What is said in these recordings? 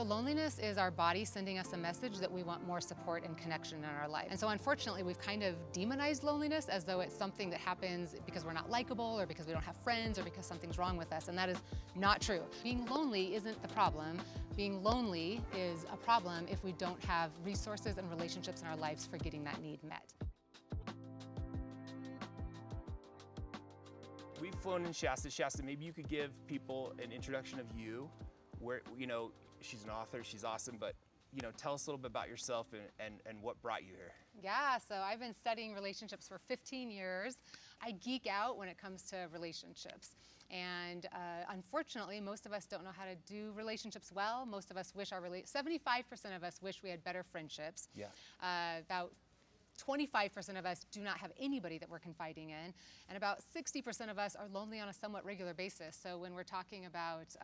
Loneliness is our body sending us a message that we want more support and connection in our life. And so unfortunately, we've kind of demonized loneliness as though it's something that happens because we're not likable or because we don't have friends or because something's wrong with us. And that is not true. Being lonely isn't the problem. Being lonely is a problem if we don't have resources and relationships in our lives for getting that need met. We've flown in Shasta. Shasta, maybe you could give people an introduction of you. Where, she's an author, she's awesome, but tell us a little bit about yourself and what brought you here. Yeah, so I've been studying relationships for 15 years. I geek out when it comes to relationships. And unfortunately, most of us don't know how to do relationships well. Most of us wish 75% of us wish we had better friendships. Yeah. About 25% of us do not have anybody that we're confiding in, and about 60% of us are lonely on a somewhat regular basis. So when we're talking about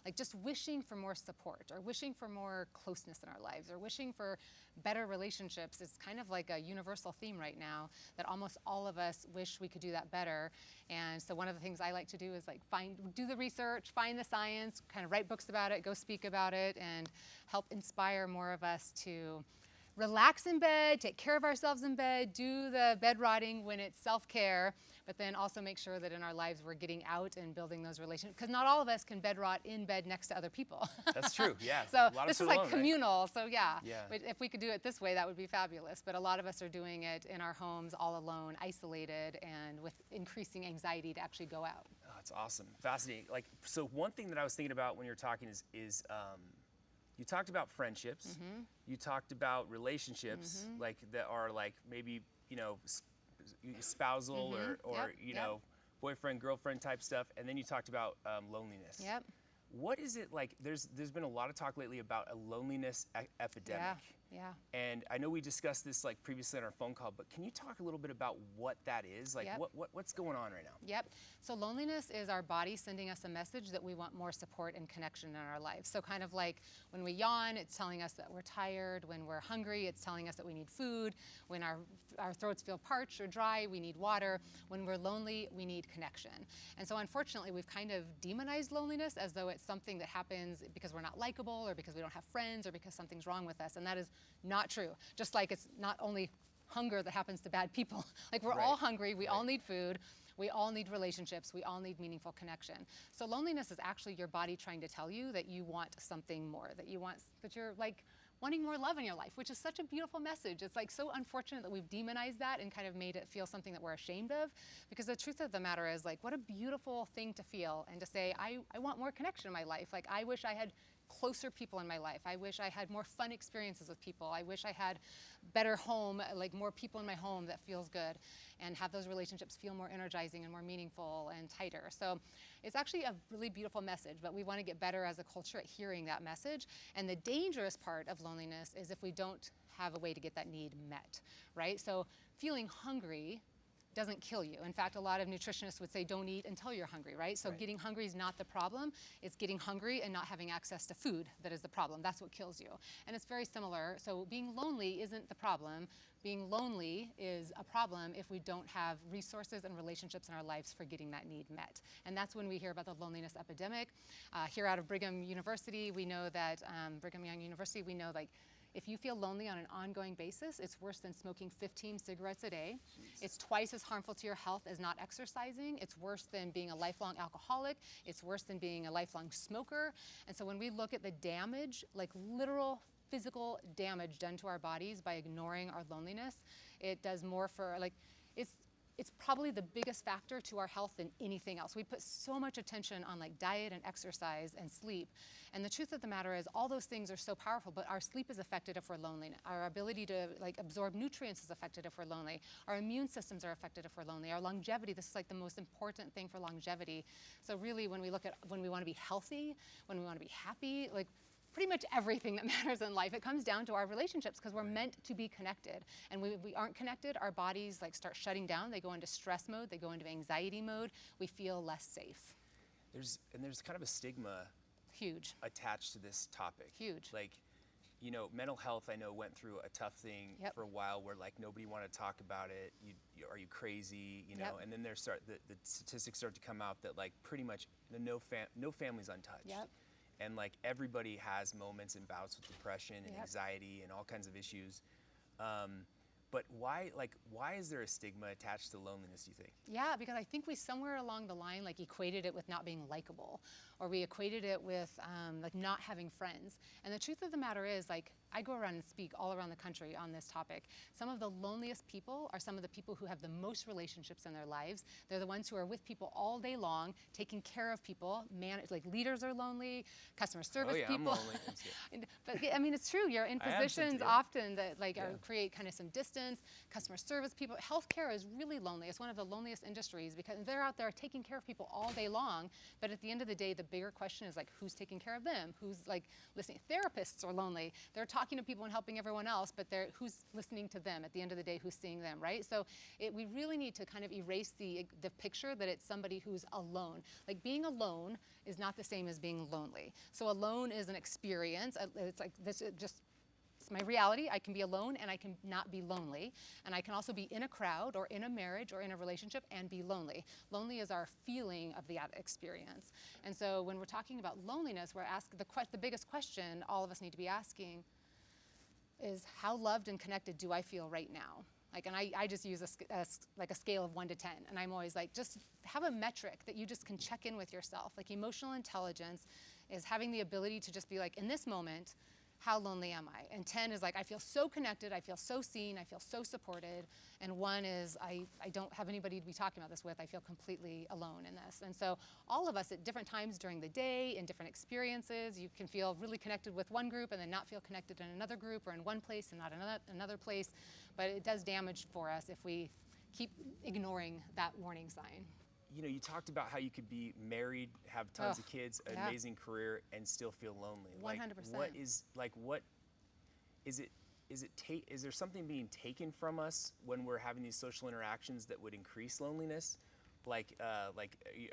like just wishing for more support or wishing for more closeness in our lives or wishing for better relationships, it's kind of like a universal theme right now that almost all of us wish we could do that better. And so one of the things I like to do is like do the research, find the science, kind of write books about it, go speak about it, and help inspire more of us to relax in bed, take care of ourselves in bed, do the bed rotting when it's self-care, but then also make sure that in our lives we're getting out and building those relationships, because not all of us can bed rot in bed next to other people. That's true, yeah. So a lot this of is like alone, communal, right? so yeah. But if we could do it this way, that would be fabulous, but a lot of us are doing it in our homes, all alone, isolated, and with increasing anxiety to actually go out. Oh, that's awesome, fascinating. So one thing that I was thinking about when you were talking is you talked about friendships. Mm-hmm. You talked about relationships, mm-hmm. that are maybe spousal mm-hmm. or boyfriend girlfriend type stuff, and then you talked about loneliness. Yep. What is it like? There's been a lot of talk lately about a loneliness epidemic. Yeah. And I know we discussed this previously on our phone call, but can you talk a little bit about what that is? What's going on right now? Yep. So loneliness is our body sending us a message that we want more support and connection in our lives. So kind of like when we yawn, it's telling us that we're tired. When we're hungry, it's telling us that we need food. When our throats feel parched or dry, we need water. When we're lonely, we need connection. And so unfortunately, we've kind of demonized loneliness as though it's something that happens because we're not likable or because we don't have friends or because something's wrong with us. And that is not true. Just like it's not only hunger that happens to bad people. Like we're all hungry, we all need food, we all need relationships, we all need meaningful connection. So loneliness is actually your body trying to tell you that you want something more, that you're wanting more love in your life, which is such a beautiful message. It's so unfortunate that we've demonized that and kind of made it feel something that we're ashamed of, because the truth of the matter is what a beautiful thing to feel and to say, I want more connection in my life. I wish I had closer people in my life. I wish I had more fun experiences with people. I wish I had better home, more people in my home that feels good, and have those relationships feel more energizing and more meaningful and tighter. So it's actually a really beautiful message, but we want to get better as a culture at hearing that message. And the dangerous part of loneliness is if we don't have a way to get that need met, right? So feeling hungry doesn't kill you. In fact, a lot of nutritionists would say don't eat until you're hungry, right? So getting hungry is not the problem. It's getting hungry and not having access to food that is the problem. That's what kills you. And it's very similar. So being lonely isn't the problem. Being lonely is a problem if we don't have resources and relationships in our lives for getting that need met. And that's when we hear about the loneliness epidemic. Here out of Brigham University, we know that, Brigham Young University, we know if you feel lonely on an ongoing basis, it's worse than smoking 15 cigarettes a day. Jeez. It's twice as harmful to your health as not exercising. It's worse than being a lifelong alcoholic. It's worse than being a lifelong smoker. And so when we look at the damage, literal physical damage done to our bodies by ignoring our loneliness, it does more for, it's probably the biggest factor to our health than anything else. We put so much attention on diet and exercise and sleep. And the truth of the matter is all those things are so powerful, but our sleep is affected if we're lonely. Our ability to absorb nutrients is affected if we're lonely. Our immune systems are affected if we're lonely. Our longevity, this is the most important thing for longevity. So really when we want to be healthy, when we want to be happy, pretty much everything that matters in life, it comes down to our relationships, because we're meant to be connected. And when we aren't connected, our bodies start shutting down. They go into stress mode. They go into anxiety mode. We feel less safe. There's kind of a stigma huge attached to this topic. Huge. Mental health, I know, went through a tough thing for a while where nobody wanted to talk about it. Are you crazy? And then the statistics start to come out that pretty much no family's untouched. Yep. and like everybody has moments and bouts with depression and Yep. anxiety and all kinds of issues. But why is there a stigma attached to loneliness, do you think? Yeah, because I think we somewhere along the line like equated it with not being likable, or we equated it with like not having friends. And the truth of the matter is, like, I go around and speak all around the country on this topic. Some of the loneliest people are some of the people who have the most relationships in their lives. They're the ones who are with people all day long, taking care of people. Like leaders are lonely, customer service yeah, people. I'm lonely. But I mean, it's true. You're in I am positions yeah. often that like Yeah. create kind of some distance. Customer service people, healthcare is really lonely. It's one of the loneliest industries because they're out there taking care of people all day long. But at the end of the day, the bigger question is like, who's taking care of them? Who's like listening? Therapists are lonely. They're talking to people and helping everyone else, but who's listening to them? At the end of the day, who's seeing them, right? So we really need to kind of erase the picture that it's somebody who's alone. Like being alone is not the same as being lonely. So alone is an experience. It's like this. It's my reality. I can be alone and I can not be lonely. And I can also be in a crowd or in a marriage or in a relationship and be lonely. Lonely is our feeling of the experience. And so when we're talking about loneliness, we're asking the biggest question all of us need to be asking is, how loved and connected do I feel right now? Like, and I just use a scale of 1 to 10. And I'm always like, just have a metric that you just can check in with yourself. Like emotional intelligence is having the ability to just be like, in this moment, how lonely am I? And 10 is like, I feel so connected, I feel so seen, I feel so supported. And 1 is, I don't have anybody to be talking about this with, I feel completely alone in this. And so all of us at different times during the day, in different experiences, you can feel really connected with one group and then not feel connected in another group, or in one place and not another place. But it does damage for us if we keep ignoring that warning sign. You know, you talked about how you could be married, have tons of kids, an amazing career, and still feel lonely. 100%. Is there something being taken from us when we're having these social interactions that would increase loneliness? Are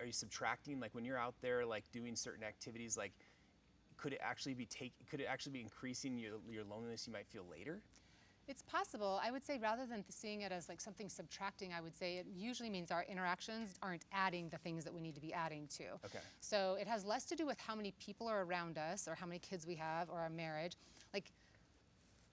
you subtracting? Like when you're out there, like doing certain activities, like could it actually be increasing your loneliness you might feel later? It's possible. I would say rather than seeing it as like something subtracting, I would say it usually means our interactions aren't adding the things that we need to be adding to. Okay. So it has less to do with how many people are around us or how many kids we have or our marriage. Like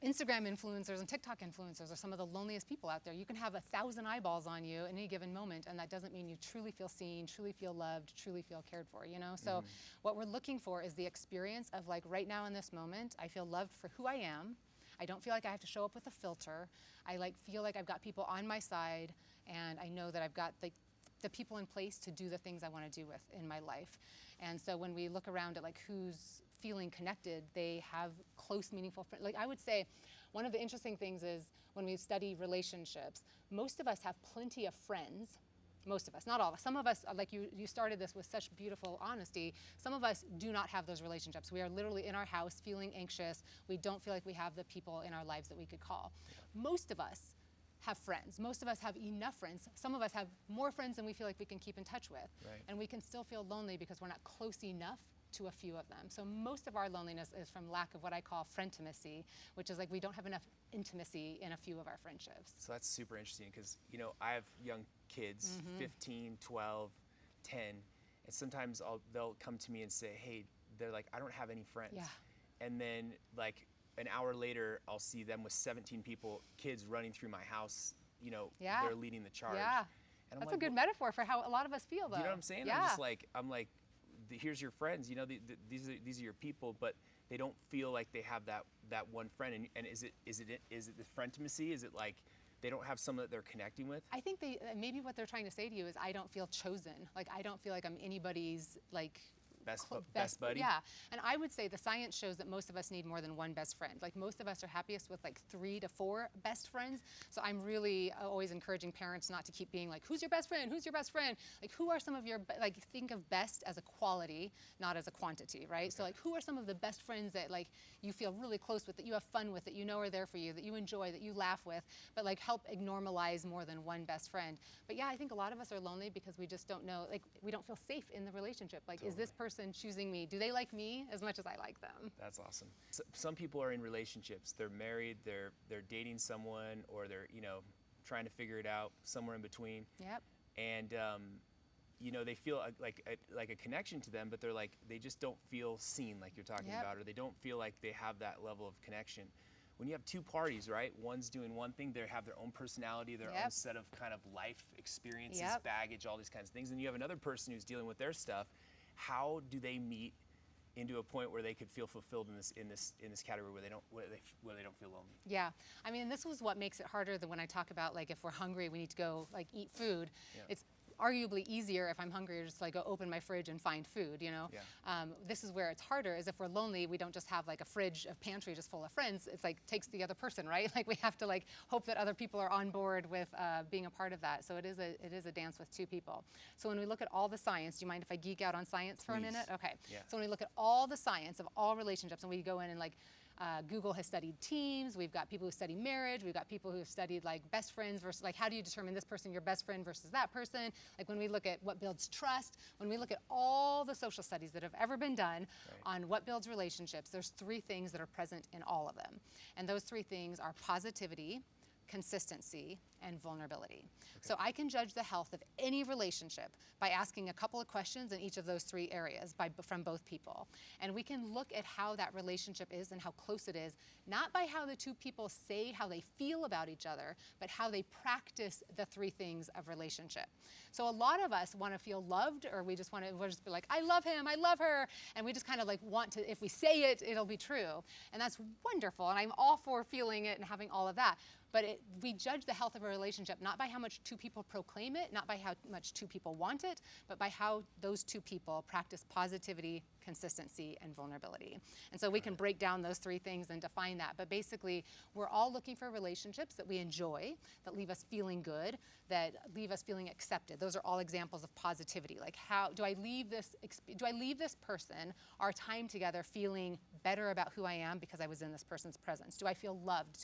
Instagram influencers and TikTok influencers are some of the loneliest people out there. You can have 1,000 eyeballs on you at any given moment, and that doesn't mean you truly feel seen, truly feel loved, truly feel cared for, you know? So what we're looking for is the experience of like right now in this moment, I feel loved for who I am. I don't feel like I have to show up with a filter. I feel like I've got people on my side, and I know that I've got the people in place to do the things I want to do in my life. And so when we look around at like who's feeling connected, they have close, meaningful friends. Like I would say, one of the interesting things is when we study relationships, most of us have plenty of friends. Most of us, not all of us. Some of us, like you started this with such beautiful honesty, some of us do not have those relationships. We are literally in our house feeling anxious. We don't feel like we have the people in our lives that we could call. Most of us have friends. Most of us have enough friends. Some of us have more friends than we feel like we can keep in touch with. Right. And we can still feel lonely because we're not close enough to a few of them. So most of our loneliness is from lack of what I call frientimacy, which is like we don't have enough intimacy in a few of our friendships. So that's super interesting because, you know, I have young kids, 15, 12, 10, and sometimes they'll come to me and say, hey, they're like, I don't have any friends. Yeah. And then like an hour later, I'll see them with 17 kids running through my house, you know, they're leading the charge. Yeah. And That's a good metaphor for how a lot of us feel though. You know what I'm saying? Yeah. I'm like, here's your friends, you know, these are your people, but they don't feel like they have that one friend. And is it the frientimacy? Is it like they don't have someone that they're connecting with? I think maybe what they're trying to say to you is I don't feel chosen. Like I don't feel like I'm anybody's like best buddy? Yeah, and I would say the science shows that most of us need more than one best friend. Like most of us are happiest with like 3 to 4 best friends. So I'm really always encouraging parents not to keep being like, who's your best friend? Who's your best friend? Like who are some of your, like think of best as a quality, not as a quantity, right? Okay. So like who are some of the best friends that like you feel really close with, that you have fun with, that you know are there for you, that you enjoy, that you laugh with, but like help normalize more than one best friend. But yeah, I think a lot of us are lonely because we just don't know, like we don't feel safe in the relationship. Like Is this person choosing me? Do they like me as much as I like them? That's awesome. So, some people are in relationships. They're married. They're dating someone, or they're trying to figure it out somewhere in between. Yep. And you know, they feel like a connection to them, but they're like, they just don't feel seen, like you're talking Yep. about, or they don't feel like they have that level of connection. When you have two parties, right? One's doing one thing, they have their own personality, their own Yep. set of kind of life experiences, Yep. baggage, all these kinds of things. And you have another person who's dealing with their stuff. How do they meet into a point where they could feel fulfilled in this category where they don't feel lonely? Yeah, I mean, this was what makes it harder than when I talk about, like, if we're hungry, we need to go like eat food. Yeah. It's arguably easier if I'm hungry to just like go open my fridge and find food, you know? Yeah. This is where it's harder, is if we're lonely, we don't just have like a fridge, a pantry just full of friends. It's like takes the other person, right? Like we have to like hope that other people are on board with being a part of that. So it is a dance with two people. So when we look at all the science, do you mind if I geek out on science for a Please. minute? Okay. Yeah. So when we look at all the science of all relationships, and we go in and like Google has studied teams. We've got people who study marriage. We've got people who have studied like best friends versus like how do you determine this person your best friend versus that person? Like when we look at what builds trust, when we look at all the social studies that have ever been done on what builds relationships, there's three things that are present in all of them. And those three things are positivity, consistency, and vulnerability. So I can judge the health of any relationship by asking a couple of questions in each of those three areas from both people. And we can look at how that relationship is and how close it is, not by how the two people say how they feel about each other, but how they practice the three things of relationship. So a lot of us want to feel loved, or we just want to we'll just be like, I love him, I love her, and we just kind of like want to, if we say it, it'll be true. And that's wonderful, and I'm all for feeling it and having all of that. But we judge the health of a relationship not by how much two people proclaim it, not by how much two people want it, but by how those two people practice positivity, consistency, and vulnerability. And so we can break down those three things and define that. But basically, we're all looking for relationships that we enjoy, that leave us feeling good, that leave us feeling accepted. Those are all examples of positivity. Like how do I leave this person, our time together, feeling better about who I am because I was in this person's presence? Do I feel loved?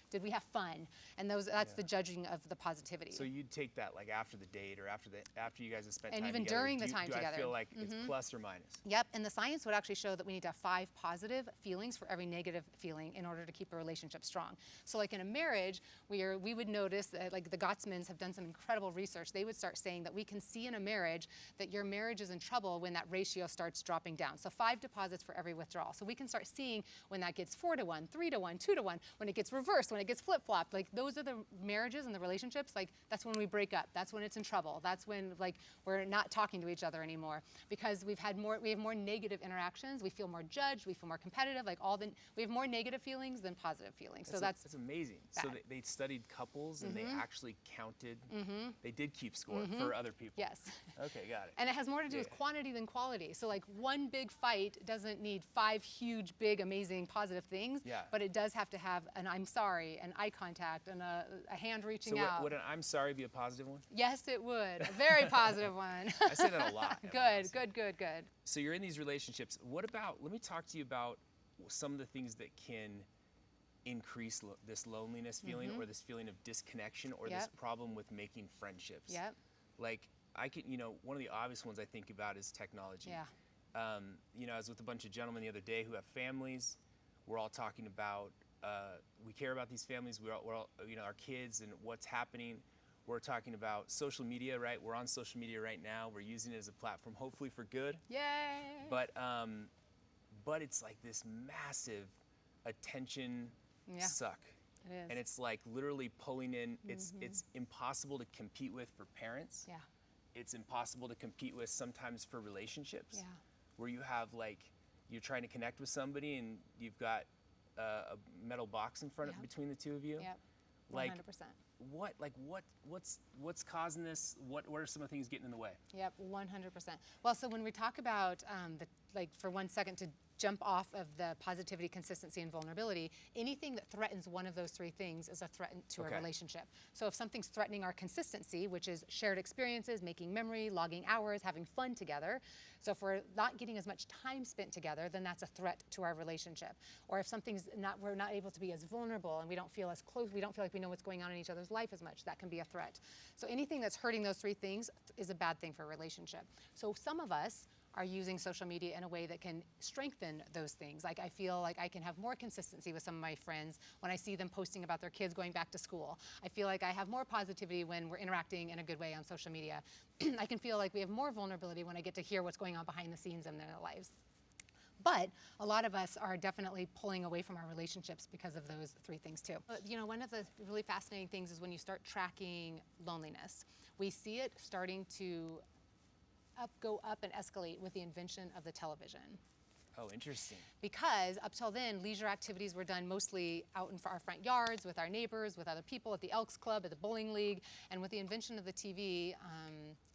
Did we have fun? And that's the judging of the positivity. So you'd take that like after the date or after you guys have spent And time even together. during the time do together. I feel like it's plus or minus? Yep, and the science would actually show that we need to have 5 positive feelings for every negative feeling in order to keep a relationship strong. So like in a marriage, we would notice that like the Gottsmans have done some incredible research. They would start saying that we can see in a marriage that your marriage is in trouble when that ratio starts dropping down. So 5 deposits for every withdrawal. So we can start seeing when that gets 4 to 1, 3 to 1, 2 to 1, when it gets reversed, when it gets flip-flopped. Like those are the marriages and the relationships. Like that's when we break up. That's when it's in trouble. That's when like we're not talking to each other anymore because we have more negative interactions. We feel more judged. We feel more competitive. Like we have more negative feelings than positive feelings. So that's amazing. bad. So they studied couples and they actually counted. They did keep score for other people. Yes. Okay, got it. And it has more to do with quantity than quality. So like one big fight doesn't need 5 huge, big, amazing, positive things. Yeah. But it does have to have an I'm sorry, an eye contact, and a hand reaching So out. would an I'm sorry be a positive one? Yes, it would. A very positive one. I say that a lot. Good. So you're in these relationships. Let me talk to you about some of the things that can increase this loneliness feeling or this feeling of disconnection or this problem with making friendships. Yep. Like one of the obvious ones I think about is technology. Yeah. I was with a bunch of gentlemen the other day who have families. We're all talking about, we care about these families. We're all our kids and what's happening. We're talking about social media, right? We're on social media right now. We're using it as a platform, hopefully for good. Yay. But it's like this massive attention suck. It is. And it's like literally pulling in, it's impossible to compete with for parents. Yeah. It's impossible to compete with sometimes for relationships. Yeah. Where you have you're trying to connect with somebody and you've got a metal box in front of between the two of you. Yep. 100%. What's causing this? What are some of the things getting in the way? Yep, 100%. Well, so when we talk about for 1 second to jump off of the positivity, consistency, and vulnerability, anything that threatens one of those 3 things is a threat to a relationship. So if something's threatening our consistency, which is shared experiences, making memory, logging hours, having fun together. So if we're not getting as much time spent together, then that's a threat to our relationship. Or if we're not able to be as vulnerable and we don't feel as close, we don't feel like we know what's going on in each other's life as much, that can be a threat. So anything that's hurting those 3 things is a bad thing for a relationship. So some of us are using social media in a way that can strengthen those things. Like I feel like I can have more consistency with some of my friends when I see them posting about their kids going back to school. I feel like I have more positivity when we're interacting in a good way on social media. I can feel like we have more vulnerability when I get to hear what's going on behind the scenes in their lives. But a lot of us are definitely pulling away from our relationships because of those three things too. You know, one of the really fascinating things is when you start tracking loneliness, we see it starting to go up and escalate with the invention of the television. Oh, interesting. Because up till then, leisure activities were done mostly out in our front yards with our neighbors, with other people, at the Elks Club, at the bowling league. And with the invention of the TV,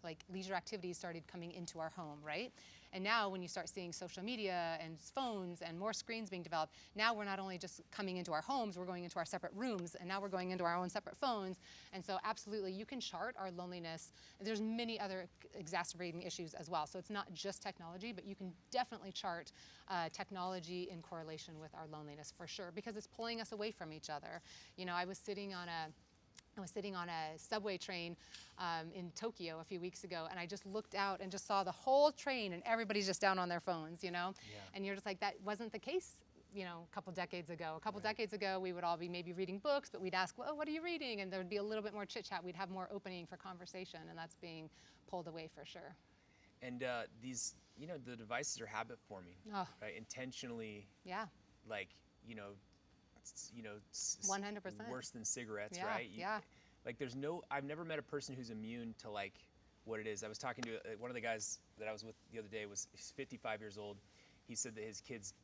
like leisure activities started coming into our home, right? And now when you start seeing social media and phones and more screens being developed, now we're not only just coming into our homes, we're going into our separate rooms, and now we're going into our own separate phones. And so absolutely, you can chart our loneliness. There's many other exacerbating issues as well. So it's not just technology, but you can definitely chart technology in correlation with our loneliness for sure, because it's pulling us away from each other. You know, I was sitting on a subway train in Tokyo a few weeks ago, and I just looked out and just saw the whole train, and everybody's just down on their phones, you know? Yeah. And you're just like, that wasn't the case, you know, a couple decades ago. A couple decades ago, we would all be maybe reading books, but we'd ask, well, what are you reading? And there would be a little bit more chit-chat. We'd have more opening for conversation, and that's being pulled away for sure. And these, you know, the devices are habit forming, right? Intentionally, like, you know, 100%. worse than cigarettes, Yeah, right? yeah. Like I've never met a person who's immune to like what it is. I was talking to one of the guys that I was with the other day. He's 55 years old. He said that his kids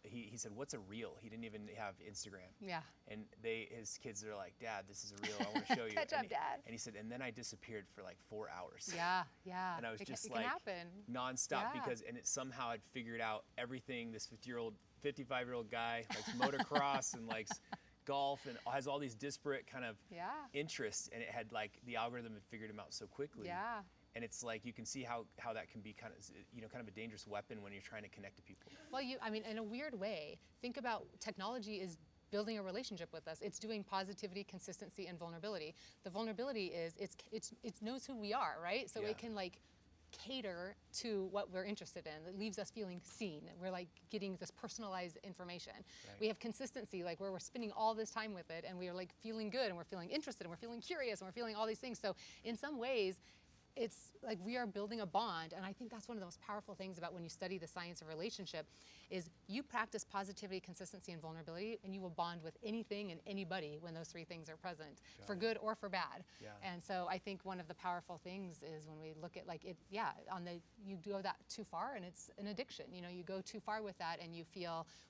he said, what's a reel? He didn't even have Instagram. Yeah. And his kids are like, Dad, this is a reel. I want to show you. Catch up, Dad. And he said, and then I disappeared for like 4 hours. Yeah, yeah. And I was just it like can happen. nonstop Yeah. and it somehow I'd figured out everything. This 55-year-old guy likes motocross and likes golf and has all these disparate kind of interests, and it had like the algorithm had figured him out so quickly. Yeah. And it's like you can see how that can be kind of a dangerous weapon when you're trying to connect to people. Well, I mean, in a weird way, think about technology is building a relationship with us. It's doing positivity, consistency, and vulnerability. The vulnerability is it knows who we are, right? So it can like cater to what we're interested in. It leaves us feeling seen. We're like getting this personalized information. Right. We have consistency, like where we're spending all this time with it, and we are like feeling good, and we're feeling interested, and we're feeling curious, and we're feeling all these things. So in some ways, it's like we are building a bond, and I think that's one of the most powerful things about when you study the science of relationship is you practice positivity, consistency, and vulnerability, and you will bond with anything and anybody when those three things are present, for good or for bad. Yeah. And so I think one of the powerful things is when we look at like it, you go that too far, and it's an addiction. You know, you go too far with that, and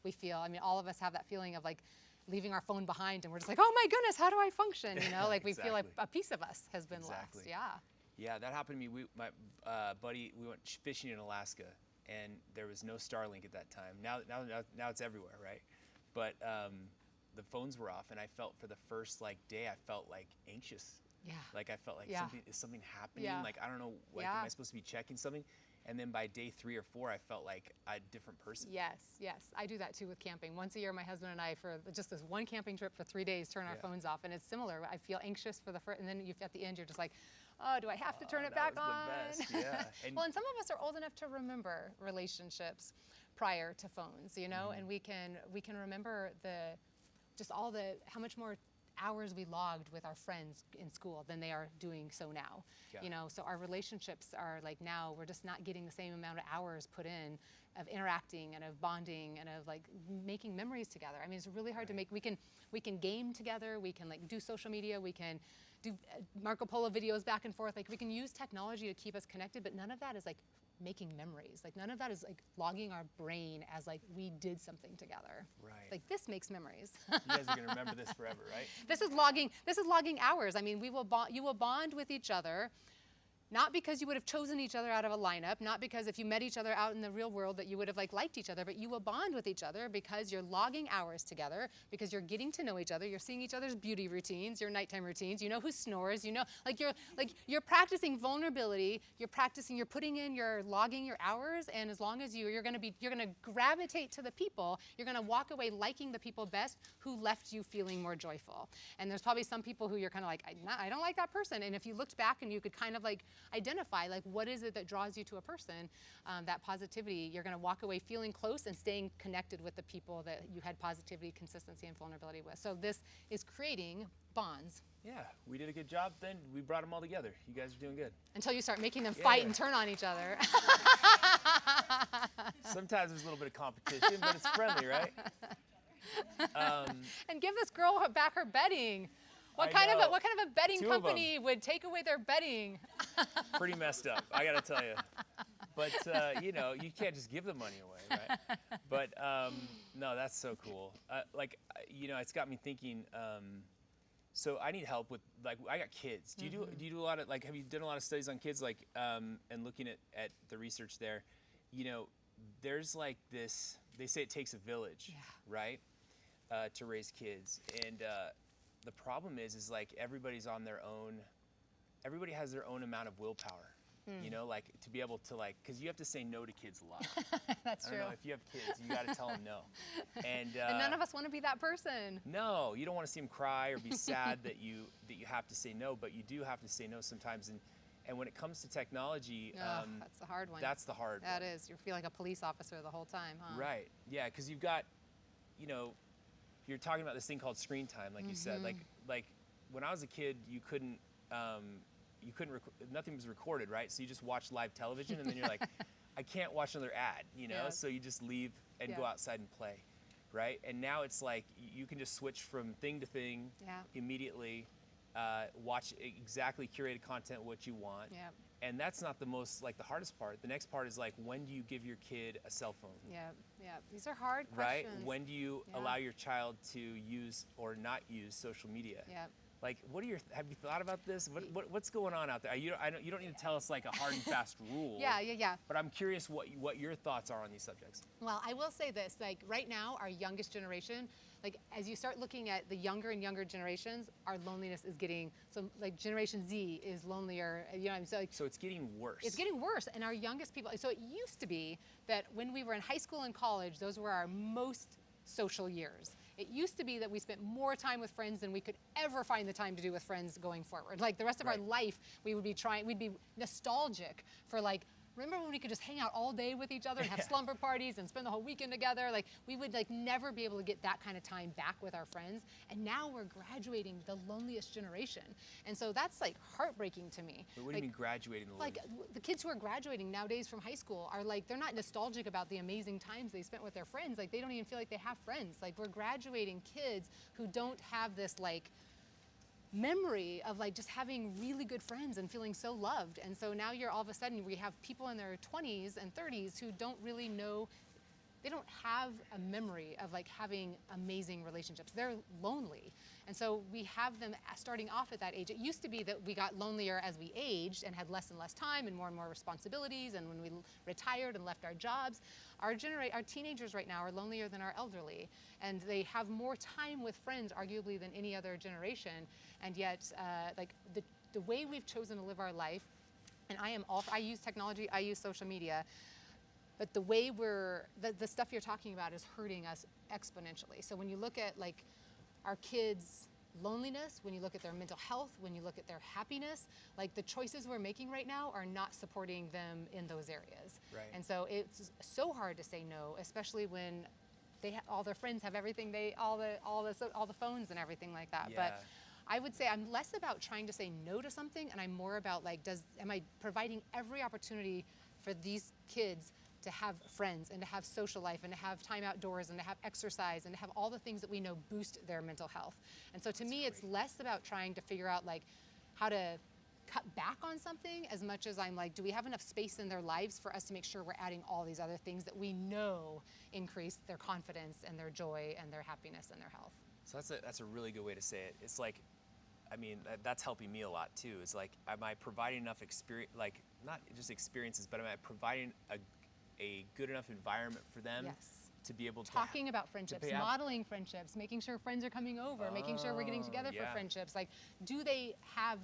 we feel, I mean, all of us have that feeling of like leaving our phone behind, and we're just like, oh my goodness, how do I function? You know, like we feel like a piece of us has been lost. Yeah. Yeah, that happened to me. My buddy, we went fishing in Alaska, and there was no Starlink at that time. Now it's everywhere, right? But the phones were off, and I felt for the first like day, I felt like anxious. Yeah. Like I felt like is something happening? Yeah. Like I don't know. Like am I supposed to be checking something? And then by day 3 or 4, I felt like a different person. Yes. I do that too with camping. Once a year, my husband and I, for just this one camping trip for 3 days, turn our phones off, and it's similar. I feel anxious for the first, and then at the end, you're just like, oh, do I have to turn it back on? That was the best. Yeah. And some of us are old enough to remember relationships prior to phones, you know, and we can remember how much more hours we logged with our friends in school than they are doing so now. You know, so our relationships are like now we're just not getting the same amount of hours put in of interacting and of bonding and of like making memories together. I mean, it's really hard to make. We can game together. We can like do social media. We can do Marco Polo videos back and forth. Like we can use technology to keep us connected, but none of that is like making memories. Like none of that is like logging our brain as like we did something together. Right. Like this makes memories. You guys are gonna remember this forever, right? This is logging hours. I mean, you will bond with each other. Not because you would have chosen each other out of a lineup, not because if you met each other out in the real world that you would have like liked each other, but you will bond with each other because you're logging hours together, because you're getting to know each other, you're seeing each other's beauty routines, your nighttime routines, you know who snores, you know, you're practicing vulnerability, you're logging your hours, and as long as you're gonna gravitate to the people, you're gonna walk away liking the people best who left you feeling more joyful. And there's probably some people who you're kind of like, I don't like that person, and if you looked back and you could kind of like identify like what is it that draws you to a person, that positivity. You're going to walk away feeling close and staying connected with the people that you had positivity, consistency, and vulnerability with. So this is creating bonds. Yeah, we did a good job then. We brought them all together. You guys are doing good. Until you start making them fight and turn on each other. Sometimes there's a little bit of competition, but it's friendly, right? And give this girl back her bedding. What kind of a bedding company would take away their bedding? Pretty messed up, I gotta tell you. But you know, you can't just give the money away, right? But no, that's so cool. Like, you know, it's got me thinking. So I need help with, like, I got kids. Do you do a lot of, like, have you done a lot of studies on kids, like, and looking at the research there? You know, there's like this. They say it takes a village, right, to raise kids, and the problem is like everybody's on their own. Everybody has their own amount of willpower. You know, like to be able to, like, because you have to say no to kids a lot. That's I true. don't know, if you have kids, you got to tell them no. And none of us want to be that person. No, you don't want to see them cry or be sad that you have to say no, but you do have to say no sometimes. And when it comes to technology, that's the hard one. That's the hard one. That is. You feel like a police officer the whole time, huh? Right. Yeah, because you've got, you know, you're talking about this thing called screen time, like you said. Like when I was a kid, you couldn't nothing was recorded, right? So you just watch live television, and then you're like, I can't watch another ad, you know? So you just leave and go outside and play, right? And now it's like you can just switch from thing to thing immediately, watch exactly curated content, what you want. And that's not the most, like, the hardest part. The next part is, like, when do you give your kid a cell phone? These are hard questions. Right? When do you allow your child to use or not use social media? Like, what are have you thought about this? What's going on out there? You don't need to tell us like a hard and fast rule. But I'm curious what your thoughts are on these subjects. Well, I will say this, like right now, our youngest generation, like as you start looking at the younger and younger generations, our loneliness is getting, so like Generation Z is lonelier, you know, so it's getting worse. It's getting worse, and our youngest people, so it used to be that when we were in high school and college, those were our most social years. It used to be that we spent more time with friends than we could ever find the time to do with friends going forward. Like the rest of our life, we'd be nostalgic for, like, remember when we could just hang out all day with each other and have slumber parties and spend the whole weekend together? Like, we would like never be able to get that kind of time back with our friends. And now we're graduating the loneliest generation. And so that's like heartbreaking to me. But what do you mean graduating the loneliest? Like the kids who are graduating nowadays from high school are like, they're not nostalgic about the amazing times they spent with their friends. Like they don't even feel like they have friends. Like we're graduating kids who don't have this like memory of like just having really good friends and feeling so loved. And so now all of a sudden we have people in their 20s and 30s who don't really know, they don't have a memory of like having amazing relationships. They're lonely. And so we have them starting off at that age. It used to be that we got lonelier as we aged and had less and less time and more responsibilities, and when we retired and left our jobs. Our teenagers right now are lonelier than our elderly, and they have more time with friends arguably than any other generation. And yet like the way we've chosen to live our life, and I use technology, I use social media, but the way the stuff you're talking about is hurting us exponentially. So when you look at like our kids' loneliness, when you look at their mental health, when you look at their happiness, like the choices we're making right now are not supporting them in those areas. Right. And so it's so hard to say no, especially when all their friends have everything, all the phones and everything like that. But I would say I'm less about trying to say no to something, and I'm more about like, am I providing every opportunity for these kids to have friends and to have social life and to have time outdoors and to have exercise and to have all the things that we know boost their mental health. And so to me, it's less about trying to figure out like how to cut back on something as much as I'm like, do we have enough space in their lives for us to make sure we're adding all these other things that we know increase their confidence and their joy and their happiness and their health. So that's a really good way to say it. It's like, I mean, that's helping me a lot too. It's like, am I providing enough experience, like not just experiences, but am I providing a good enough environment for them to be able to talking about friendships, modeling friendships, making sure friends are coming over, making sure we're getting together for friendships. Like, do they have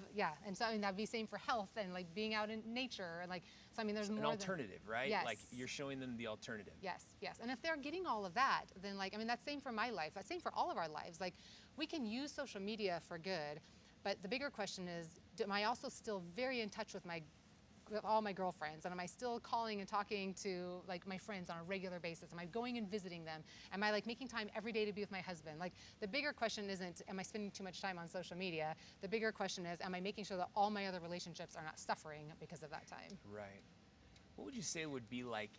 and so I mean, that'd be same for health and like being out in nature and like, so I mean, there's more an alternative, right? Yes. Like you're showing them the alternative. Yes. And if they're getting all of that, then like, I mean, that's same for my life. That's same for all of our lives. Like, we can use social media for good, but the bigger question is, am I also still very in touch with my with all my girlfriends? And am I still calling and talking to like my friends on a regular basis? Am I going and visiting them? Am I like making time every day to be with my husband? Like the bigger question isn't, am I spending too much time on social media? The bigger question is, am I making sure that all my other relationships are not suffering because of that time? Right. What would you say would be like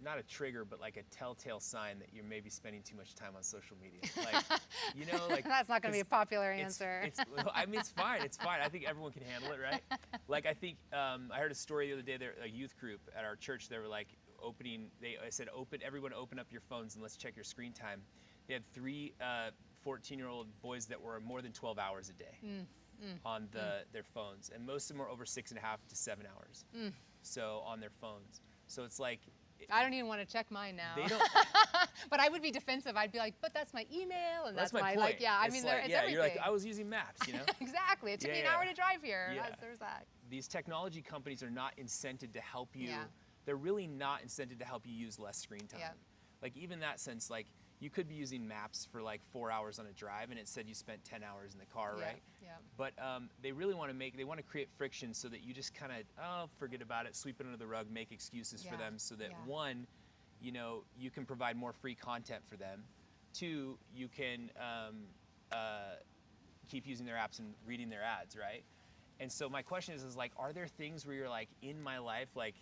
not a trigger, but like a telltale sign that you're maybe spending too much time on social media? Like, you know, like that's not going to be a popular answer. I mean, it's fine. It's fine. I think everyone can handle it, right? Like, I think I heard a story the other day. There, a youth group at our church. They were like I said, everyone open up your phones and let's check your screen time. They had 3 14-year-old boys that were more than 12 hours a day on their phones, and most of them were over 6.5 to 7 hours. So on their phones. So it's like, I don't even want to check mine now. They don't. But I would be defensive. I'd be like, but that's my email, and that's my point. like, yeah. I mean, like, it's everything. You're like, I was using maps, you know. Exactly. It took me an hour to drive here. Yeah. There's that. These technology companies are not incented to help you. Yeah. They're really not incented to help you use less screen time. Yeah. Like even that sense, like you could be using maps for like 4 hours on a drive, and it said you spent 10 hours in the car, Yeah. right? Yeah. But they really want to create friction so that you just kind of forget about it, sweep it under the rug, make excuses for them, so that one, you know, you can provide more free content for them. 2, you can keep using their apps and reading their ads, right? And so my question is like, are there things where you're like, in my life, like,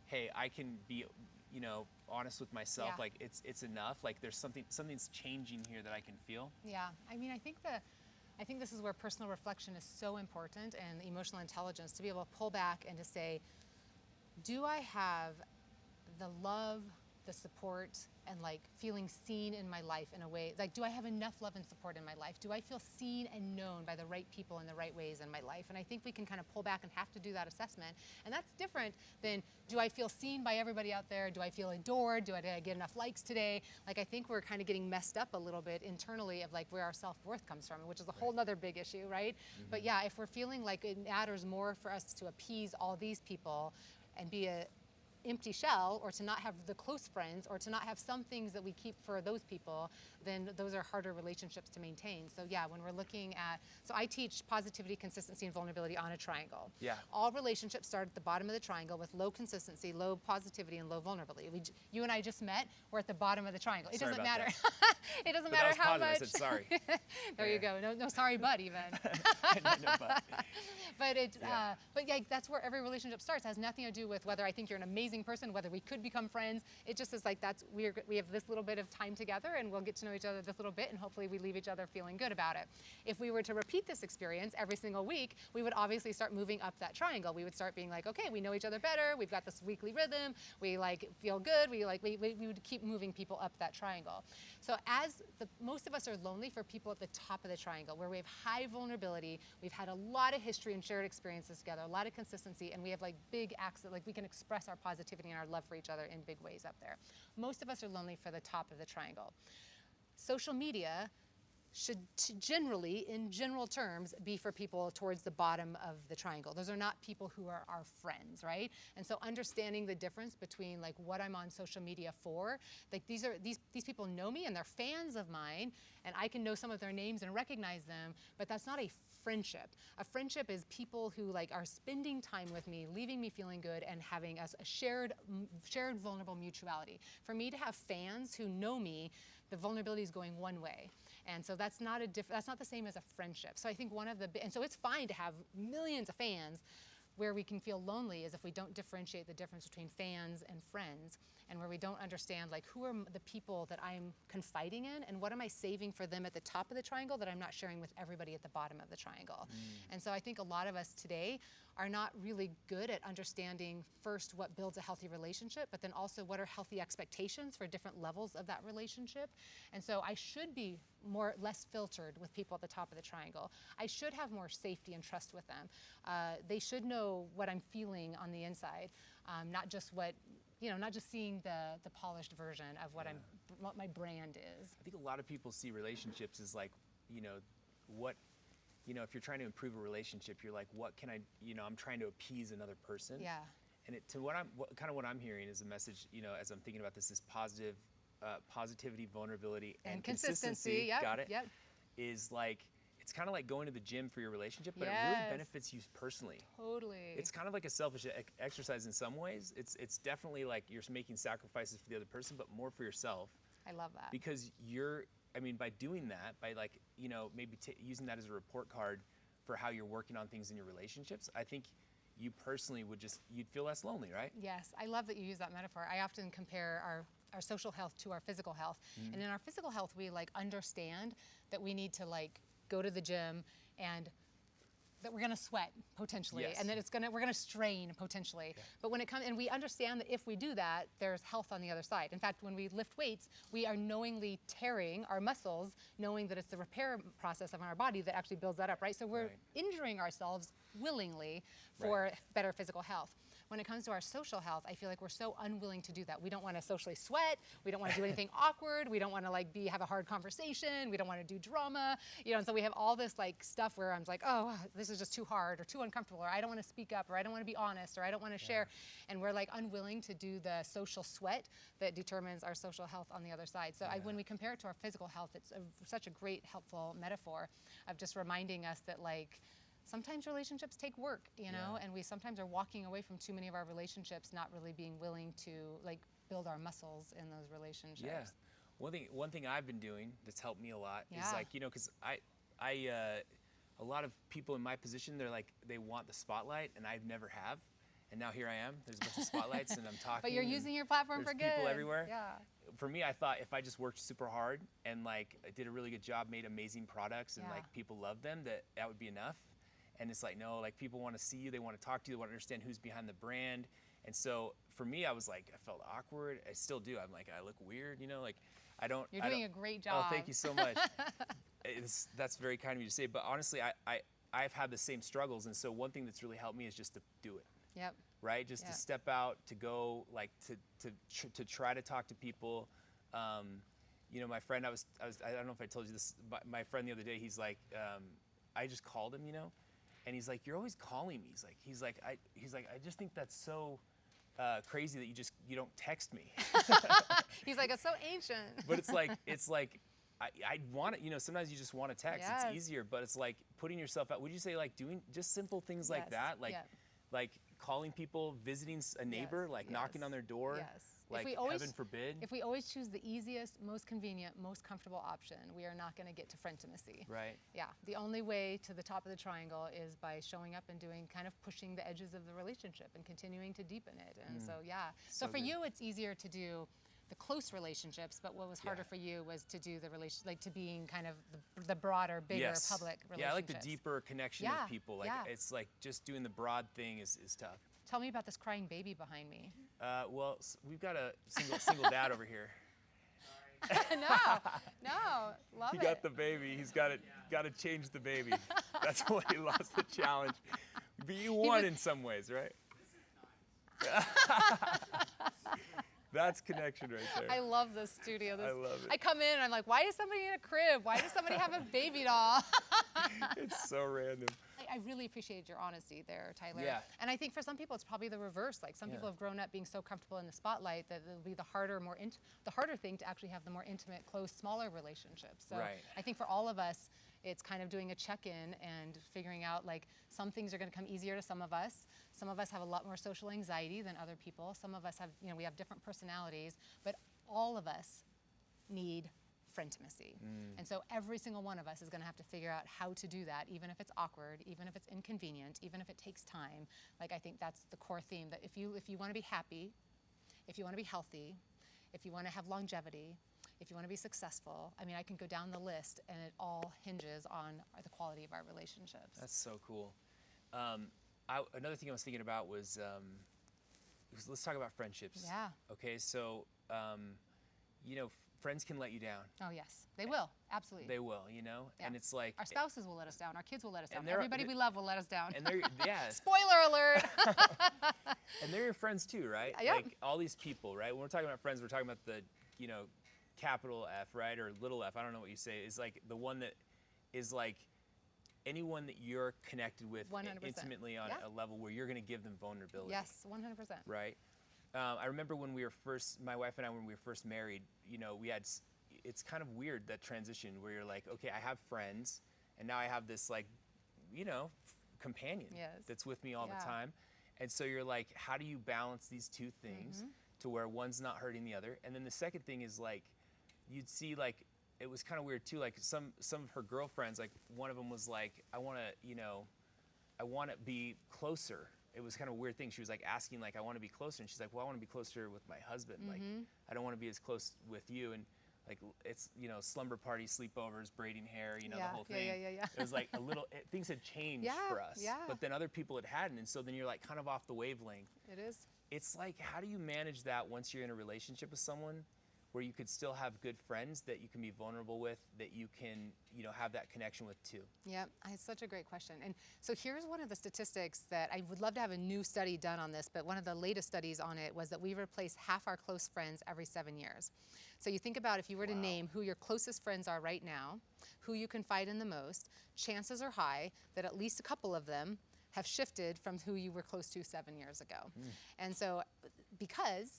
hey, I can be, you know, honest with myself, like it's enough, like there's something's changing here that I can feel? Yeah, I mean, I think this is where personal reflection is so important, and emotional intelligence, to be able to pull back and to say, do I have the love, the support, and like feeling seen in my life in a way, like do I have enough love and support in my life? Do I feel seen and known by the right people in the right ways in my life? And I think we can kind of pull back and have to do that assessment. And that's different than, do I feel seen by everybody out there? Do I feel adored? Did I get enough likes today? Like I think we're kind of getting messed up a little bit internally of like where our self-worth comes from, which is a whole nother big issue, right? But yeah, if we're feeling like it matters more for us to appease all these people and be a empty shell, or to not have the close friends, or to not have some things that we keep for those people, then those are harder relationships to maintain. So yeah, when we're looking at, so I teach positivity, consistency, and vulnerability on a triangle. Yeah. All relationships start at the bottom of the triangle with low consistency, low positivity, and low vulnerability. You and I just met, we're at the bottom of the triangle. It Sorry doesn't about matter. It doesn't But matter that was how positive. much. I said sorry. There you go. No sorry, but even. No, but. But but yeah, that's where every relationship starts. It has nothing to do with whether I think you're an amazing person, whether we could become friends. It just is like, we have this little bit of time together, and we'll get to know each other this little bit, and hopefully we leave each other feeling good about it. If we were to repeat this experience every single week, we would obviously start moving up that triangle. We would start being like, okay, we know each other better. We've got this weekly rhythm. We like feel good. We would keep moving people up that triangle. So most of us are lonely for people at the top of the triangle, where we have high vulnerability. We've had a lot of history and shared experiences together, a lot of consistency, and we have like big acts that like we can express our positivity and our love for each other in big ways up there. Most of us are lonely for the top of the triangle. Social media should generally, in general terms, be for people towards the bottom of the triangle. Those are not people who are our friends, right? And so understanding the difference between like what I'm on social media for, like these people know me and they're fans of mine, and I can know some of their names and recognize them, but that's not a friendship. A friendship is people who like are spending time with me, leaving me feeling good, and having us a shared vulnerable mutuality. For me to have fans who know me, the vulnerability is going one way. And so that's not the same as a friendship. So I think and so it's fine to have millions of fans. Where we can feel lonely is if we don't differentiate the difference between fans and friends, and where we don't understand like who are the people that I'm confiding in, and what am I saving for them at the top of the triangle that I'm not sharing with everybody at the bottom of the triangle. And so I think a lot of us today are not really good at understanding first what builds a healthy relationship, but then also what are healthy expectations for different levels of that relationship. And so I should be less filtered with people at the top of the triangle. I should have more safety and trust with them. They should know what I'm feeling on the inside, not just not just seeing the polished version of what my brand is. I think a lot of people see relationships as like, if you're trying to improve a relationship, you're like, what can I'm trying to appease another person. Yeah. And what I'm hearing is a message, as I'm thinking about this, is positivity, vulnerability, and consistency. Yep. Got it? Yep. Is like, it's kind of like going to the gym for your relationship, but it Yes. really benefits you personally. Totally. It's kind of like a selfish exercise in some ways. It's definitely like you're making sacrifices for the other person, but more for yourself. I love that. Because by doing that, by like, maybe using that as a report card for how you're working on things in your relationships, I think you personally you'd feel less lonely, right? Yes, I love that you use that metaphor. I often compare our social health to our physical health. Mm-hmm. And in our physical health, we like understand that we need to like go to the gym and that we're going to sweat potentially, Yes. and that we're going to strain potentially. Yeah. But when it comes, and we understand that if we do that, there's health on the other side. In fact, when we lift weights, we are knowingly tearing our muscles, knowing that it's the repair process of our body that actually builds that up, right? So we're Right. injuring ourselves willingly for Right. better physical health. When it comes to our social health, I feel like we're so unwilling to do that. We don't want to socially sweat. We don't want to do anything awkward. We don't want to like have a hard conversation. We don't want to do drama. And so we have all this like stuff where I'm like, oh, this is just too hard or too uncomfortable, or I don't want to speak up, or I don't want to be honest, or I don't want to share. And we're like unwilling to do the social sweat that determines our social health on the other side. So when we compare it to our physical health, it's such a great, helpful metaphor of just reminding us that like, sometimes relationships take work, and we sometimes are walking away from too many of our relationships, not really being willing to like build our muscles in those relationships. Yeah. One thing I've been doing that's helped me a lot is Yeah. like, because a lot of people in my position, they want the spotlight, and I've never have. And now here I am. There's a bunch of spotlights, and I'm talking. But you're and using your platform for good. There's people everywhere. Yeah. For me, I thought if I just worked super hard and like I did a really good job, made amazing products, and Yeah. like people loved them, that would be enough. And it's like, no, like people want to see you, they want to talk to you, they want to understand who's behind the brand. And so for me, I was like, I felt awkward. I still do. I'm like, I look weird, like I don't. You're doing a great job. Oh, thank you so much. That's very kind of you to say. But honestly, I've had the same struggles. And so one thing that's really helped me is just to do it. Yep. Right? Just to step out, to go, like to try to talk to people. My friend, I don't know if I told you this, but my friend the other day, he's like, I just called him, and he's like, you're always calling me. He's like, I just think that's so crazy that you don't text me. He's like, it's so ancient. But it's like, I want it, sometimes you just want to text. Yes. It's easier, but it's like putting yourself out. Would you say like doing just simple things like that? Like calling people, visiting a neighbor, knocking on their door? Yes. Like, heaven forbid. If we always choose the easiest, most convenient, most comfortable option, we are not going to get to frientimacy. Right. Yeah. The only way to the top of the triangle is by showing up and doing kind of pushing the edges of the relationship and continuing to deepen it. And so, yeah. So for good. you, it's easier to do the close relationships, but what was harder for you was to do the to being kind of the broader, bigger public relationships. Yeah, I like the deeper connection with people. Like it's like just doing the broad thing is tough. Tell me about this crying baby behind me. Well, we've got a single dad over here. No, love it. He got the baby. He's got to change the baby. That's why he lost the challenge. But you won in some ways, right? That's connection right there. I love this studio. I love it. I come in and I'm like, why is somebody in a crib? Why does somebody have a baby doll? It's so random. I really appreciated your honesty there, Tyler. Yeah. And I think for some people it's probably the reverse. Like some people have grown up being so comfortable in the spotlight that it'll be the harder thing to actually have the more intimate, close, smaller relationships. So I think for all of us, it's kind of doing a check-in and figuring out like some things are going to come easier to some of us. Some of us have a lot more social anxiety than other people. Some of us have, we have different personalities, but all of us need frientimacy. And so every single one of us is going to have to figure out how to do that, even if it's awkward, even if it's inconvenient, even if it takes time. Like I think that's the core theme, that if you want to be happy, if you want to be healthy, if you want to have longevity, if you want to be successful, I mean, I can go down the list, and it all hinges on the quality of our relationships. That's so cool. Another thing I was thinking about was let's talk about friendships. Yeah. Okay, so friends can let you down. Oh yes, they will, absolutely. They will, Yeah. and it's like our spouses will let us down, our kids will let us down, they're- everybody we love will let us down. and they're Spoiler alert. and they're your friends too, right? Yep. Like all these people, right? When we're talking about friends, we're talking about the capital F, right, or little f. I don't know what you say. Is like the one that is like anyone that you're connected with 100%. intimately on a level where you're going to give them vulnerability. Yes, 100%. Right. I remember when we were my wife and I, when we were first married, we had. It's kind of weird, that transition where you're like, okay, I have friends, and now I have this like, companion that's with me all the time. And so you're like, how do you balance these two things to where one's not hurting the other? And then the second thing is like, you'd see like, it was kind of weird too, like some of her girlfriends, like one of them was like, I want to be closer. It was kind of a weird thing. She was like asking like, I want to be closer. And she's like, well, I want to be closer with my husband. Like, I don't want to be as close with you. And like, it's, slumber party, sleepovers, braiding hair, the whole thing. Yeah. It was like a little, things had changed for us. But then other people hadn't. And so then you're like kind of off the wavelength. It is. It's like, how do you manage that once you're in a relationship with someone where you could still have good friends that you can be vulnerable with, that you can, have that connection with too? Yeah, it's such a great question. And so here's one of the statistics that I would love to have a new study done on this, but one of the latest studies on it was that we replace half our close friends every 7 years. So you think about if you were to name who your closest friends are right now, who you confide in the most, chances are high that at least a couple of them have shifted from who you were close to 7 years ago. And so because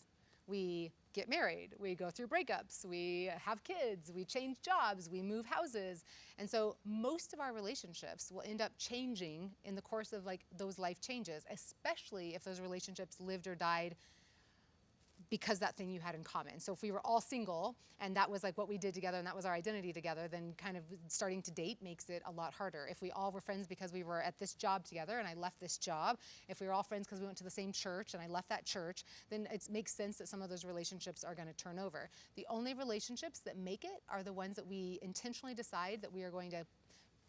we get married, we go through breakups, we have kids, we change jobs, we move houses. And so most of our relationships will end up changing in the course of like those life changes, especially if those relationships lived or died because that thing you had in common. So if we were all single and that was like what we did together and that was our identity together, then kind of starting to date makes it a lot harder. If we all were friends because we were at this job together and I left this job, if we were all friends because we went to the same church and I left that church, then it makes sense that some of those relationships are going to turn over. The only relationships that make it are the ones that we intentionally decide that we are going to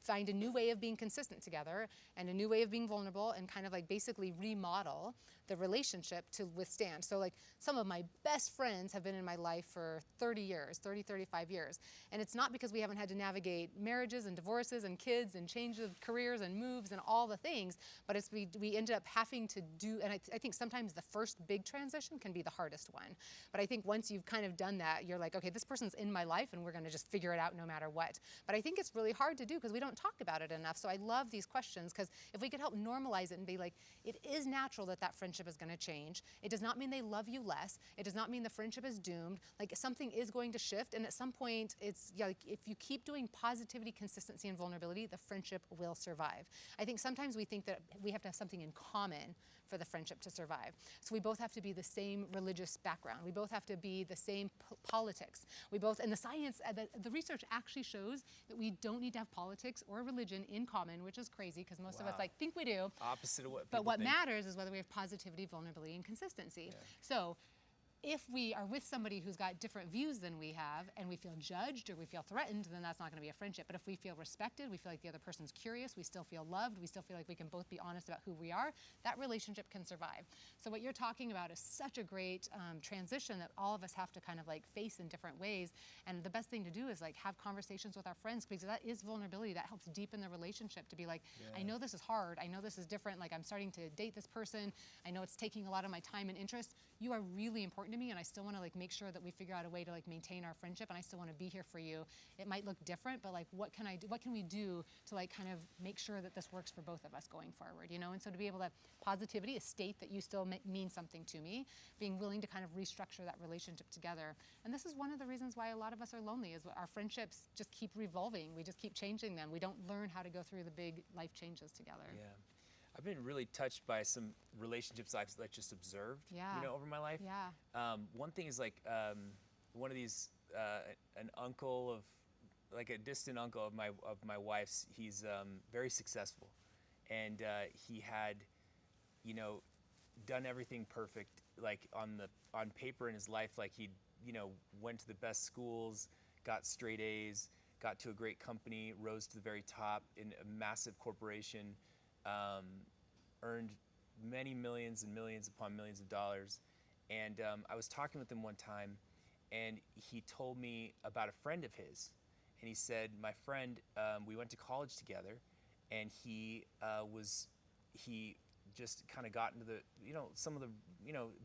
find a new way of being consistent together and a new way of being vulnerable and kind of like basically remodel the relationship to withstand. So like some of my best friends have been in my life for 30 years, 35 years. And it's not because we haven't had to navigate marriages and divorces and kids and change of careers and moves and all the things, but it's we ended up having to do, and I think sometimes the first big transition can be the hardest one. But I think once you've kind of done that, you're like, okay, this person's in my life and we're gonna just figure it out no matter what. But I think it's really hard to do because we don't talk about it enough. So I love these questions because if we could help normalize it and be like, it is natural that that friendship is going to change. It does not mean they love you less. It does not mean the friendship is doomed. Like something is going to shift, and at some point, it's like if you keep doing positivity, consistency, and vulnerability, the friendship will survive. I think sometimes we think that we have to have something in common for the friendship to survive. So we both have to be the same religious background. We both have to be the same politics. We both, and the science, the research actually shows that we don't need to have politics or religion in common, which is crazy because most of us like think we do. Opposite of what people But what think. matters is whether we have positivity, vulnerability, and consistency. So if we are with somebody who's got different views than we have and we feel judged or we feel threatened, then that's not going to be a friendship. But if we feel respected, we feel like the other person's curious, we still feel loved, we still feel like we can both be honest about who we are, that relationship can survive. So what you're talking about is such a great transition that all of us have to kind of like face in different ways. And the best thing to do is like have conversations with our friends because that is vulnerability. That helps deepen the relationship to be like, I know this is hard. I know this is different. Like I'm starting to date this person. I know it's taking a lot of my time and interest. You are really important to me, and I still want to like make sure that we figure out a way to like maintain our friendship, and I still want to be here for you. It might look different, but like what can I do? What can we do to like kind of make sure that this works for both of us going forward, you know? And so to be able to positivity, a state that you still mean something to me, being willing to kind of restructure that relationship together. And this is one of the reasons why a lot of us are lonely is our friendships just keep revolving. We just keep changing them. We don't learn how to go through the big life changes together. Yeah. I've been really touched by some relationships I've like just observed, over my life. Yeah. One thing is like one of these, an uncle of, like a distant uncle of my wife's. He's very successful, and he had, done everything perfect, like on paper in his life. Like he, went to the best schools, got straight A's, got to a great company, rose to the very top in a massive corporation. Earned many millions and millions upon millions of dollars. And I was talking with him one time, and he told me about a friend of his. And he said, my friend, we went to college together, and he just kind of got into the, some of the,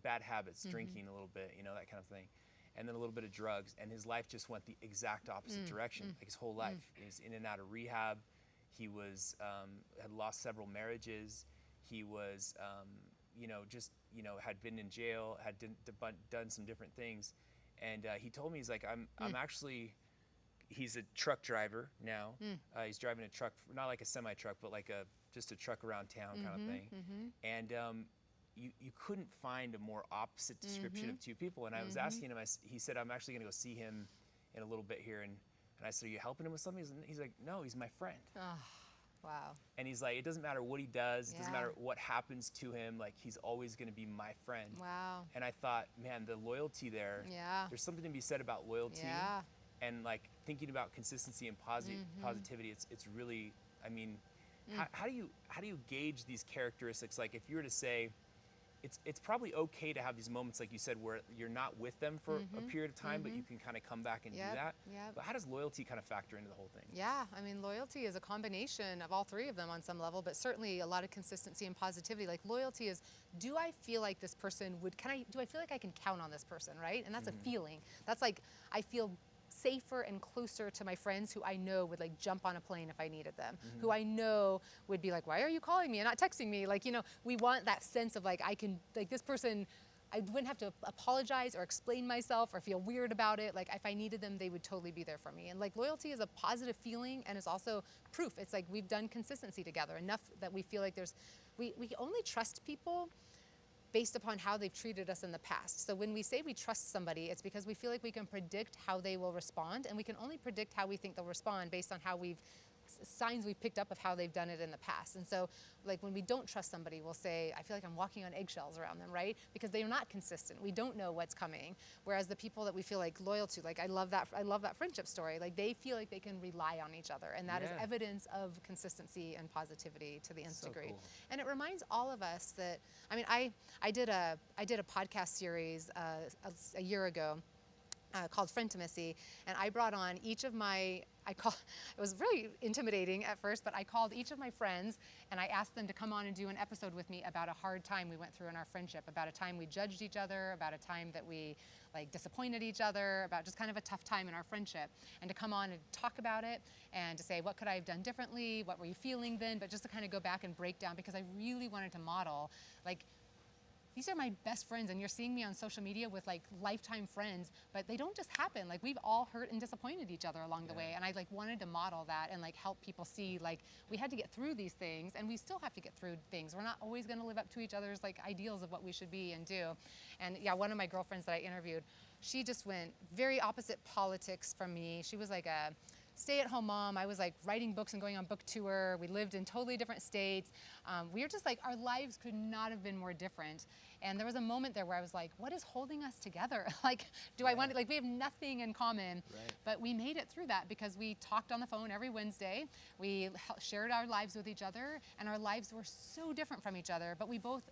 bad habits, drinking a little bit, that kind of thing. And then a little bit of drugs. And his life just went the exact opposite direction, like his whole life. He was in and out of rehab. He was had lost several marriages. He was, had been in jail, had done some different things, and he told me, he's like, I'm actually, he's a truck driver now. He's driving a truck, not like a semi truck, but like just a truck around town kind of thing. And you couldn't find a more opposite description of two people. And I was asking him, he said, I'm actually going to go see him in a little bit here. And I said, are you helping him with something? He's like, no, he's my friend. Oh, wow. And he's like, it doesn't matter what he does. It doesn't matter what happens to him. Like, he's always going to be my friend. Wow. And I thought, man, the loyalty there. Yeah. There's something to be said about loyalty. Yeah. And like thinking about consistency and positivity. It's really, I mean, how do you gauge these characteristics? Like, if you were to say, it's probably okay to have these moments, like you said, where you're not with them for a period of time, but you can kind of come back and do that. But how does loyalty kind of factor into the whole thing? Yeah, I mean, loyalty is a combination of all three of them on some level, but certainly a lot of consistency and positivity. Like, loyalty is, do I feel like this person do I feel like I can count on this person, right? And that's a feeling. That's like, I feel safer and closer to my friends who I know would like jump on a plane if I needed them, who I know would be like, why are you calling me and not texting me? Like, you know, we want that sense of like, I can, like, this person, I wouldn't have to apologize or explain myself or feel weird about it. Like, if I needed them, they would totally be there for me. And like, loyalty is a positive feeling, and it's also proof. It's like, we've done consistency together enough that we feel like we only trust people based upon how they've treated us in the past. So when we say we trust somebody, it's because we feel like we can predict how they will respond, and we can only predict how we think they'll respond based on how signs we've picked up of how they've done it in the past. And so, like, when we don't trust somebody, we'll say, I feel like I'm walking on eggshells around them, right? Because they are not consistent. We don't know what's coming. Whereas the people that we feel like loyal to, like, I love that friendship story. Like, they feel like they can rely on each other, and that is evidence of consistency and positivity to the nth degree. Cool. And it reminds all of us that, I mean, I did a podcast series a year ago called Frientimacy, and I brought on each of my, it was really intimidating at first, but I called each of my friends and I asked them to come on and do an episode with me about a hard time we went through in our friendship, about a time we judged each other, about a time that we like disappointed each other, about just kind of a tough time in our friendship, and to come on and talk about it and to say, what could I have done differently? What were you feeling then? But just to kind of go back and break down, because I really wanted to model, like, these are my best friends, and you're seeing me on social media with like lifetime friends, but they don't just happen. Like, we've all hurt and disappointed each other along the way, and I like wanted to model that and like help people see, like, we had to get through these things, and we still have to get through things. We're not always going to live up to each other's like ideals of what we should be and do. And yeah, one of my girlfriends that I interviewed, she just went very opposite politics from me. She was like a stay-at-home mom. I was like writing books and going on book tour. We lived in totally different states. We were just like, our lives could not have been more different. And there was a moment there where I was like, what is holding us together? Like, I want to, like, we have nothing in common, but we made it through that because we talked on the phone every Wednesday. We shared our lives with each other, and our lives were so different from each other, but we both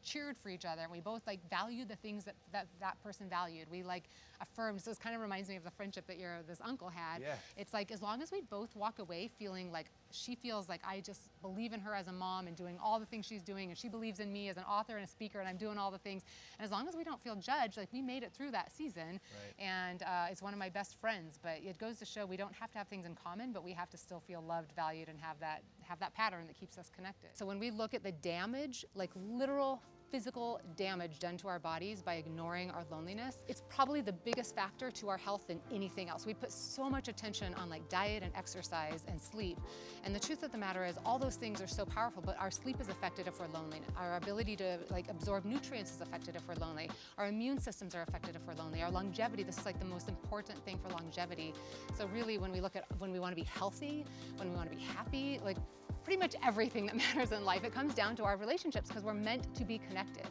cheered for each other, and we both like valued the things that person valued. We like affirmed. So it kind of reminds me of the friendship that this uncle had. It's like, as long as we both walk away feeling like she feels like I just believe in her as a mom and doing all the things she's doing, and she believes in me as an author and a speaker, and I'm doing all the things, and as long as we don't feel judged, like, we made it through that season. And it's one of my best friends. But it goes to show we don't have to have things in common, but we have to still feel loved, valued, and have that pattern that keeps us connected. So when we look at the damage, like literal physical damage done to our bodies by ignoring our loneliness, it's probably the biggest factor to our health than anything else. We put so much attention on like diet and exercise and sleep. And the truth of the matter is, all those things are so powerful, but our sleep is affected if we're lonely. Our ability to like absorb nutrients is affected if we're lonely. Our immune systems are affected if we're lonely. Our longevity, this is like the most important thing for longevity. So really, when we want to be healthy, when we want to be happy, like, pretty much everything that matters in life, it comes down to our relationships, because we're meant to be connected.